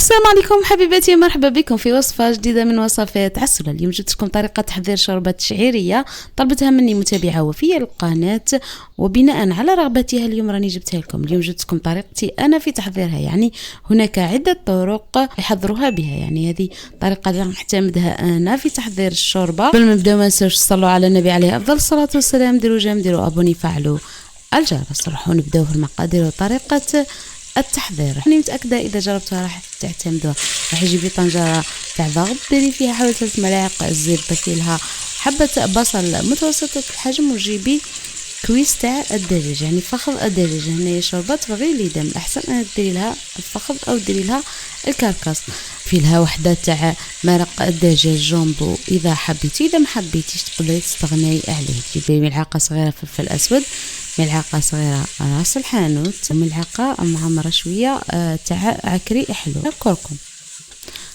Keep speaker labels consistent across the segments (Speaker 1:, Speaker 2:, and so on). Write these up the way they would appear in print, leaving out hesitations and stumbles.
Speaker 1: السلام عليكم حبيباتي، مرحبا بكم في وصفة جديدة من وصفات عسولة. اليوم جبت لكم طريقة تحضير شوربة شعيرية طلبتها مني متابعة وفية للقناة، وبناء على رغبتها اليوم راني جبتها لكم. اليوم جبت لكم طريقتي أنا في تحضيرها، يعني هناك عدة طرق يحضروها بها، يعني هذه طريقة اللي نعتمدها أنا في تحضير الشوربة. قبل ما نبداو ما ننساوش تصلوا على النبي عليه أفضل الصلاة والسلام، ديروا جيم، ديروا أبوني، فعلوا الجرس. راح نبداو في المقادير وطريقة التحضير. راني متاكده اذا جربتوها راح تعتمدوها. راح تجيبي طنجره تاع ضغط، ديري فيها حوالي 3 ملاعق الزيت، ضيفي لها حبه بصل متوسطه الحجم، وجيبي كويس تاع الدجاج، يعني فخذ الدجاج. هنايا شوربه تبغي لي دم، احسن انك ديري لها الفخذ او ديري لها الكركاس. في لها وحده تاع مرق الدجاج جامبو اذا حبيتي، اذا ما حبيتيش تقدري تستغني عليه. تجيبي ملعقه صغيره فلفل اسود، ملعقه صغيره راس الحانوت، ملعقه معمره شويه تاع عكري حلو، كركم.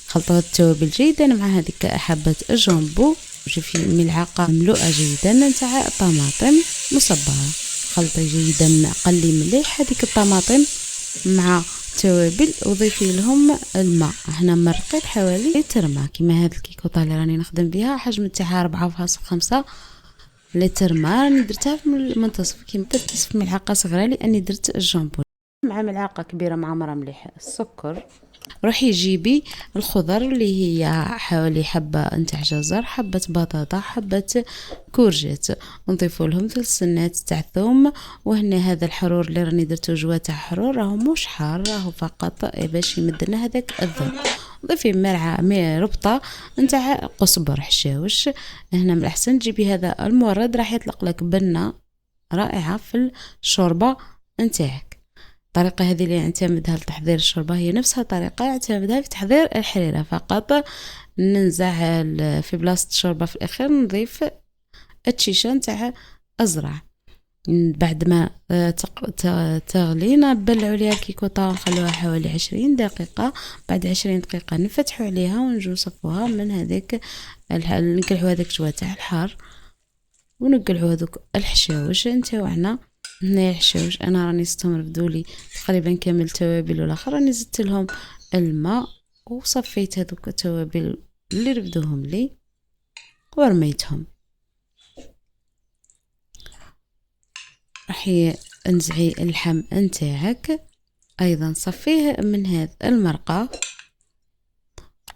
Speaker 1: خلطوا التوابل جيدا مع هذيك حبه الجامبو، وشوفي ملعقه مملوءه جيدا تاع طماطم مصبره. خلطي جيدا، قلي مليح هذيك الطماطم مع التوابل، وضيفي لهم الماء. هنا مرقيت حوالي لتر ماء، كيما هاد الكيكوطه اللي راني نخدم بها حجم تاعها 4.5 لتر ماء. راني درتها في المنتصف، كيما نصف ملعقه صغيره لاني درت الجامبو، مع ملعقه كبيره معمره مليح السكر. روحي جيبي الخضر اللي هي حوالي حبه نتاع جزر، حبه بطاطا، حبه كورجيت، ونضيفوا لهم 3 سنات تاع ثوم. وهنا هذا الحرور اللي راني درتو جوا تاع حرور راهو مش حار، راهو فقط باش يمدنا هذاك الذوق. ضيفي ربطه نتاع قزبر حشاوش. هنا من الاحسن تجيبي هذا المورد، راح يطلق لك بنه رائعه في الشوربه نتاعك. الطريقه هذه اللي نعتمدها لتحضير الشوربه هي نفسها طريقه نعتمدها في تحضير الحريره، فقط ننزع في بلاصه الشوربه في الاخير نضيف التشيشه نتاع الزرع. بعد ما تغلي نبلعوا عليها الكيكوطه ونخلوها حوالي 20 دقيقه. بعد 20 دقيقه نفتحوا عليها ونجوصفوها من هذاك نقلعوا هذاك شويه تاع الحار، ونقلعوا هذوك الحشاوش نتاعنا. هنا الحشاوش انا راني زدتهم رفدولي تقريبا كامل توابل، والاخر راني زدت لهم الماء وصفيت هذوك التوابل اللي رفدوهم لي ورميتهم. راح انزعي اللحم نتاعك ايضا، صفيه من هذا المرقه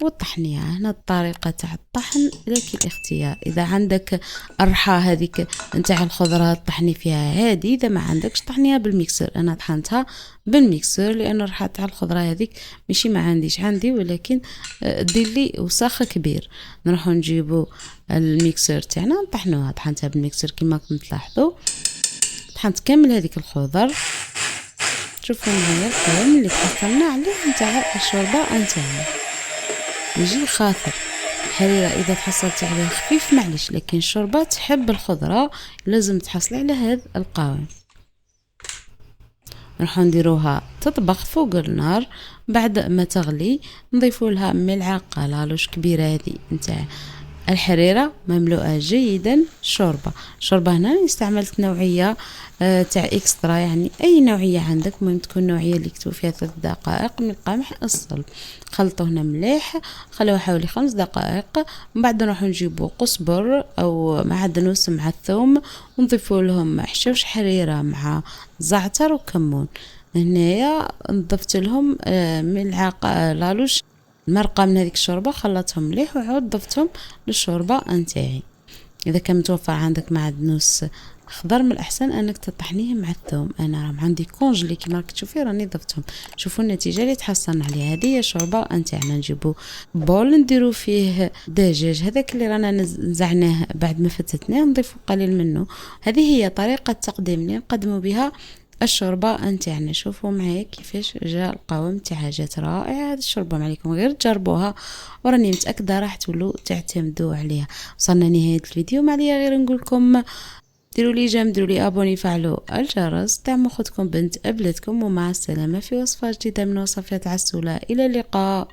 Speaker 1: وطحنيها. هنا الطريقه تاع الطحن لك الاختيار، اذا عندك الرحى هذيك نتاع الخضره طحني فيها عادي، اذا ما عندكش طحنيها بالميكسر. انا طحنتها بالميكسر لان الرحى تاع الخضره هذيك ماشي ما عنديش، عندي ولكن دير لي وساخ كبير. نروحوا نجيبوا الميكسر تاعنا نطحنوها. طحنتها بالميكسر كما راكم تلاحظوا، طحنت كامل هذيك الخضر. شوفوا معايا القوام اللي تحصلنا عليه نتاع الشوربه نتاعنا، يجي خاطر حريرة اذا تحصلت عليه خفيف معليش، لكن الشوربه تحب الخضره لازم تحصلي على هذا القوام. نروحو نديروها تطبخ فوق النار. بعد ما تغلي نضيفوا لها ملعقه لالوش كبيره هذه نتاع الحريره مملوءه جيدا شوربه هنا استعملت نوعيه تاع اكسترا، يعني اي نوعيه عندك، المهم تكون نوعيه اللي يكتبوا فيها 3 دقائق من القمح الصلب. خلطوه هنا مليح، خلوه حوالي 5 دقائق. من بعد نروح نجيبوا قزبر او معدنوس مع الثوم، ونضيفوا لهم حشوش حريره مع زعتر وكمون. هنايا ضفت لهم ملعقه لالوش المرقه من هذيك الشوربه، خلطتهم مليح وعود ضفتهم للشوربه نتاعي. اذا كان متوفر عندك معدنوس خضر من الاحسن انك تطحنيه مع الثوم. انا راه عندي كونجلي كيما راك تشوفي راني ضفتهم. شوفوا النتيجه اللي تحصلنا عليها. هذه هي الشوربه نتاعنا. نجيبوا بول نديروا فيه دجاج هذاك اللي رانا نزعناه بعد ما فتتناه، نضيفوا قليل منه. هذه هي طريقه تقديم اللي نقدموا بها الشوربه نتاعنا. شوفوا معايا كيفاش جاء القوام تاعها، جات رائعه هذه الشوربه. عليكم غير تجربوها وراني متاكده راح تولوا تعتمدوا عليها. وصلنا نهايه الفيديو، ما عليا غير نقول لكم ديروا لي جيم، ديروا لي ابوني، فعلوا الجرس، دعموا اختكم بنت ابلتكم، ومع السلامه في وصفه جديده من وصفات عسوله. الى اللقاء.